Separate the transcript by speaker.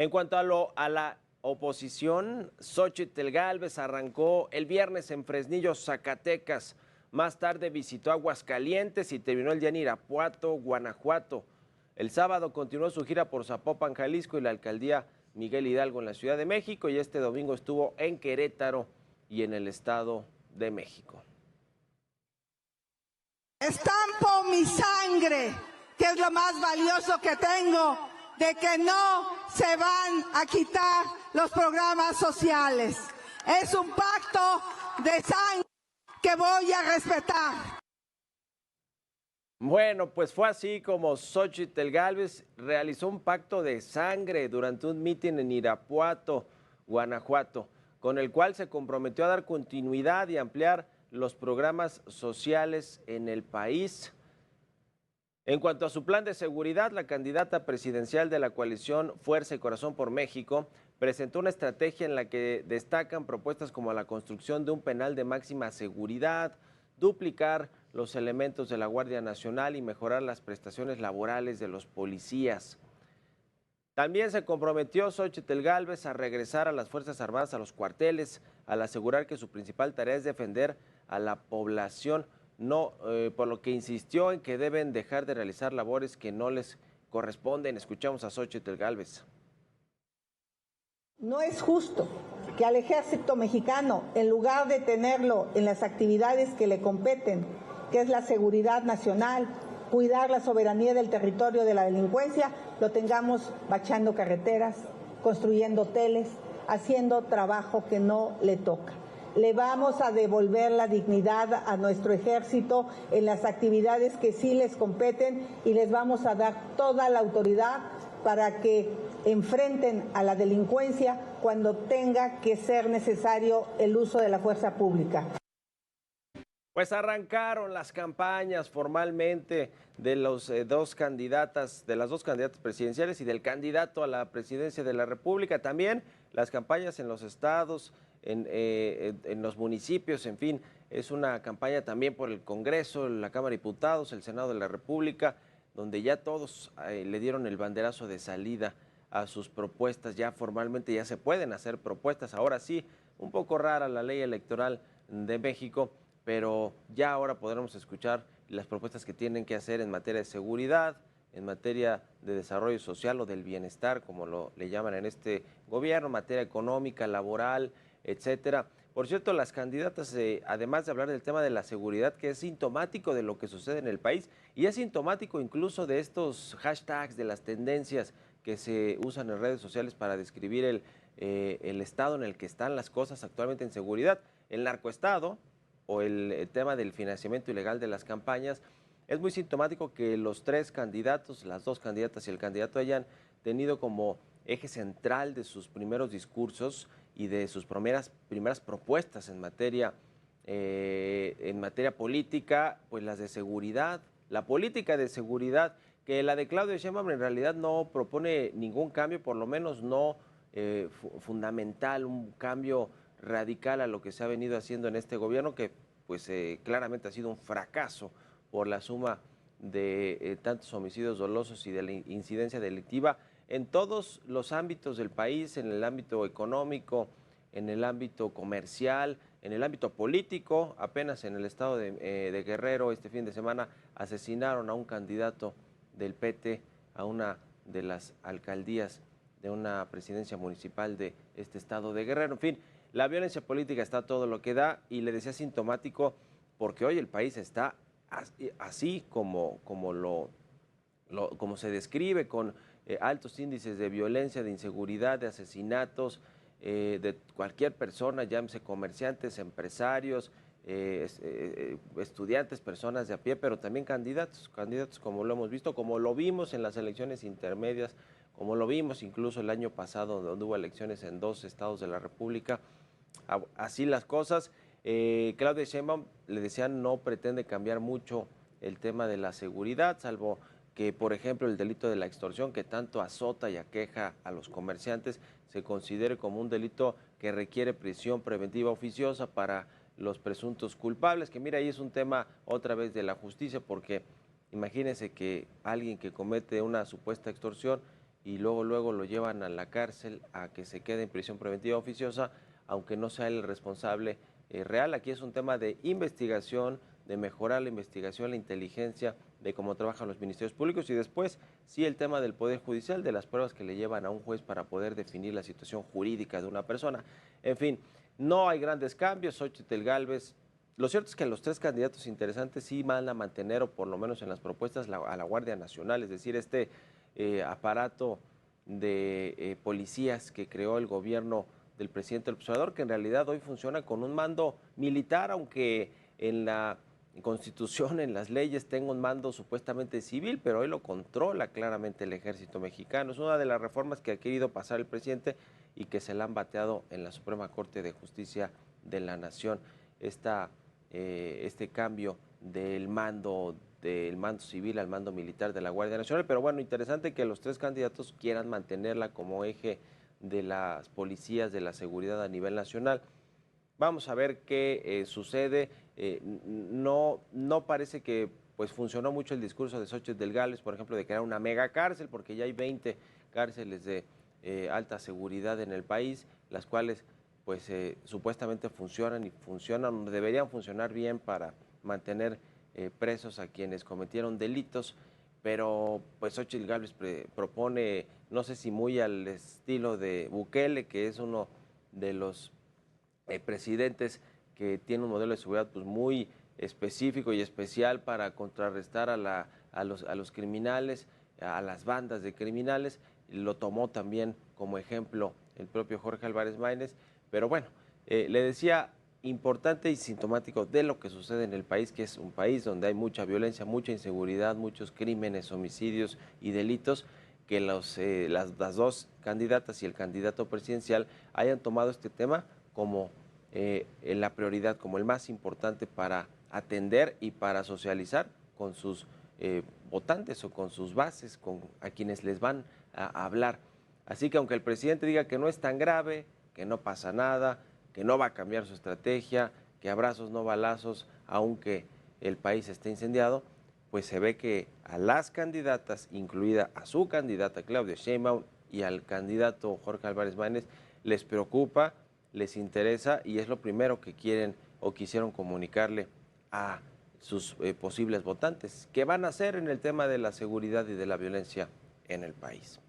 Speaker 1: En cuanto a la oposición, Xóchitl Gálvez arrancó el viernes en Fresnillo, Zacatecas. Más tarde visitó Aguascalientes y terminó el día en Irapuato, Guanajuato. El sábado continuó su gira por Zapopan, Jalisco y la alcaldía Miguel Hidalgo en la Ciudad de México, y este domingo estuvo en Querétaro y en el Estado de México.
Speaker 2: Estampo mi sangre, que es lo más valioso que tengo, de que no se van a quitar los programas sociales. Es un pacto de sangre que voy a respetar.
Speaker 1: Bueno, pues fue así como Xóchitl Gálvez realizó un pacto de sangre durante un mitin en Irapuato, Guanajuato, con el cual se comprometió a dar continuidad y ampliar los programas sociales en el país. En cuanto a su plan de seguridad, la candidata presidencial de la coalición Fuerza y Corazón por México presentó una estrategia en la que destacan propuestas como la construcción de un penal de máxima seguridad, duplicar los elementos de la Guardia Nacional y mejorar las prestaciones laborales de los policías. También se comprometió Xóchitl Gálvez a regresar a las Fuerzas Armadas a los cuarteles, al asegurar que su principal tarea es defender a la población, por lo que insistió en que deben dejar de realizar labores que no les corresponden. Escuchamos a Xóchitl Gálvez.
Speaker 2: No es justo que al ejército mexicano, en lugar de tenerlo en las actividades que le competen, que es la seguridad nacional, cuidar la soberanía del territorio de la delincuencia, lo tengamos bachando carreteras, construyendo hoteles, haciendo trabajo que no le toca. Le vamos a devolver la dignidad a nuestro ejército en las actividades que sí les competen y les vamos a dar toda la autoridad para que enfrenten a la delincuencia cuando tenga que ser necesario el uso de la fuerza pública.
Speaker 1: Pues arrancaron las campañas formalmente de las dos candidatas presidenciales y del candidato a la presidencia de la República. También las campañas en los estados, en los municipios, en fin, es una campaña también por el Congreso, la Cámara de Diputados, el Senado de la República, donde ya todos le dieron el banderazo de salida a sus propuestas. Ya formalmente ya se pueden hacer propuestas. Ahora sí, un poco rara la ley electoral de México, pero ya ahora podremos escuchar las propuestas que tienen que hacer en materia de seguridad, en materia de desarrollo social o del bienestar, como le llaman en este gobierno, materia económica, laboral, etcétera. Por cierto, las candidatas, además de hablar del tema de la seguridad, que es sintomático de lo que sucede en el país, y es sintomático incluso de estos hashtags, de las tendencias que se usan en redes sociales para describir el estado en el que están las cosas actualmente en seguridad, el narcoestado, o el tema del financiamiento ilegal de las campañas. Es muy sintomático que los tres candidatos, las dos candidatas y el candidato hayan tenido como eje central de sus primeros discursos y de sus primeras propuestas en materia política, pues las de seguridad, la política de seguridad, que la de Claudia Sheinbaum en realidad no propone ningún cambio, por lo menos no fundamental, un cambio radical a lo que se ha venido haciendo en este gobierno, que pues claramente ha sido un fracaso por la suma de tantos homicidios dolosos y de la incidencia delictiva en todos los ámbitos del país, en el ámbito económico, en el ámbito comercial, en el ámbito político. Apenas en el estado de Guerrero este fin de semana asesinaron a un candidato del PT a una de las alcaldías de una presidencia municipal de este estado de Guerrero. En fin, la violencia política está todo lo que da, y le decía sintomático porque hoy el país está así como se describe, con altos índices de violencia, de inseguridad, de asesinatos de cualquier persona, llámese comerciantes, empresarios, estudiantes, personas de a pie, pero también candidatos como lo hemos visto, como lo vimos en las elecciones intermedias, como lo vimos incluso el año pasado, donde hubo elecciones en 2 estados de la República. Así las cosas. Claudia Sheinbaum, le decían, no pretende cambiar mucho el tema de la seguridad, salvo que, por ejemplo, el delito de la extorsión, que tanto azota y aqueja a los comerciantes, se considere como un delito que requiere prisión preventiva oficiosa para los presuntos culpables, que mira, ahí es un tema otra vez de la justicia, porque imagínense que alguien que comete una supuesta extorsión y luego lo llevan a la cárcel a que se quede en prisión preventiva oficiosa, aunque no sea el responsable real. Aquí es un tema de investigación, de mejorar la investigación, la inteligencia de cómo trabajan los ministerios públicos y después sí el tema del Poder Judicial, de las pruebas que le llevan a un juez para poder definir la situación jurídica de una persona. En fin, no hay grandes cambios. Xochitl Gálvez, lo cierto es que los tres candidatos interesantes sí van a mantener, o por lo menos en las propuestas, a la Guardia Nacional, es decir, este aparato de policías que creó el gobierno del presidente del observador, que en realidad hoy funciona con un mando militar, aunque en la Constitución, en las leyes, tenga un mando supuestamente civil, pero hoy lo controla claramente el ejército mexicano. Es una de las reformas que ha querido pasar el presidente y que se la han bateado en la Suprema Corte de Justicia de la Nación. Este cambio del mando civil al mando militar de la Guardia Nacional, pero bueno, interesante que los tres candidatos quieran mantenerla como eje de las policías de la seguridad a nivel nacional. Vamos a ver qué sucede. No parece que pues funcionó mucho el discurso de Xochitl Gálvez, por ejemplo, de crear una mega cárcel, porque ya hay 20 cárceles de alta seguridad en el país, las cuales pues supuestamente funcionan, deberían funcionar bien para mantener presos a quienes cometieron delitos, pero pues Xochitl Gálvez propone, no sé si muy al estilo de Bukele, que es uno de los presidentes que tiene un modelo de seguridad pues muy específico y especial para contrarrestar a los criminales, a las bandas de criminales. Lo tomó también como ejemplo el propio Jorge Álvarez Maínez, pero bueno, le decía, importante y sintomático de lo que sucede en el país, que es un país donde hay mucha violencia, mucha inseguridad, muchos crímenes, homicidios y delitos, que las dos candidatas y el candidato presidencial hayan tomado este tema como la prioridad, como el más importante para atender y para socializar con sus votantes o con sus bases, a quienes les van a hablar. Así que aunque el presidente diga que no es tan grave, que no pasa nada, que no va a cambiar su estrategia, que abrazos no balazos, aunque el país esté incendiado, pues se ve que a las candidatas, incluida a su candidata Claudia Sheinbaum y al candidato Jorge Álvarez Maínez, les preocupa, les interesa y es lo primero que quieren o quisieron comunicarle a sus posibles votantes. ¿Qué van a hacer en el tema de la seguridad y de la violencia en el país?